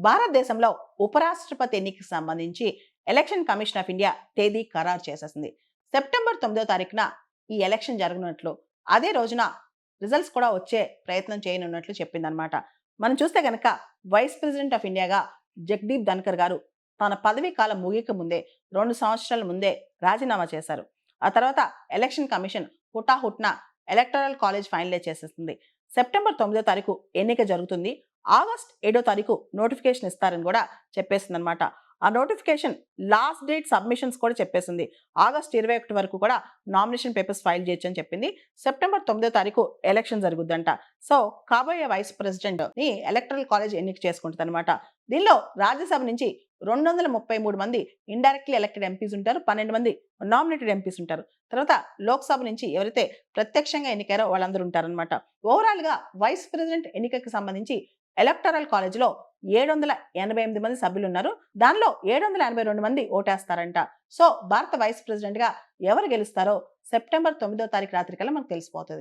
భారతదేశంలో ఉపరాష్ట్రపతి ఎన్నికకి సంబంధించి ఎలక్షన్ కమిషన్ ఆఫ్ ఇండియా తేదీ ఖరారు చేసేసింది. సెప్టెంబర్ 9వ తారీఖున ఈ ఎలక్షన్ జరగనున్నట్లు, అదే రోజున రిజల్ట్స్ కూడా వచ్చే ప్రయత్నం చేయనున్నట్లు చెప్పిందనమాట. మనం చూస్తే గనక వైస్ ప్రెసిడెంట్ ఆఫ్ ఇండియాగా జగదీప్ ధన్కర్ గారు తన పదవీ కాలం ముగియక ముందే 2 సంవత్సరాల ముందే రాజీనామా చేశారు. ఆ తర్వాత ఎలక్షన్ కమిషన్ హుటాహుట్న ఎలక్టరల్ కాలేజ్ ఫైనలైజ్ చేసేస్తుంది. సెప్టెంబర్ 9వ తారీఖు ఎన్నిక జరుగుతుంది. ఆగస్ట్ 7వ తారీఖు నోటిఫికేషన్ ఇస్తారని కూడా చెప్పేసింది అనమాట. ఆ నోటిఫికేషన్ లాస్ట్ డేట్ సబ్మిషన్స్ కూడా చెప్పేసింది. ఆగస్ట్ 21 వరకు కూడా నామినేషన్ పేపర్స్ ఫైల్ చేయొచ్చు అని చెప్పింది. సెప్టెంబర్ 9వ తారీఖు ఎలక్షన్ జరుగుద్దంట. సో కాబోయే వైస్ ప్రెసిడెంట్ ని ఎలక్టరల్ కాలేజ్ ఎన్నిక చేసుకుంటుంది అనమాట. దీనిలో రాజ్యసభ నుంచి 233 మంది ఇండైరెక్ట్లీ ఎలక్టెడ్ ఎంపీస్ ఉంటారు. 12 మంది నామినేటెడ్ ఎంపీస్ ఉంటారు. తర్వాత లోక్సభ నుంచి ఎవరైతే ప్రత్యక్షంగా ఎన్నికారో వాళ్ళందరూ ఉంటారనమాట. ఓవరాల్ గా వైస్ ప్రెసిడెంట్ ఎన్నికకి సంబంధించి ఎలక్టరల్ కాలేజ్లో 788 మంది సభ్యులు ఉన్నారు. దానిలో 782 మంది ఓటేస్తారంట. సో భారత వైస్ ప్రెసిడెంట్ గా ఎవరు గెలుస్తారో సెప్టెంబర్ 9వ తారీఖు రాత్రి కల్లా మనకు తెలిసిపోతుంది.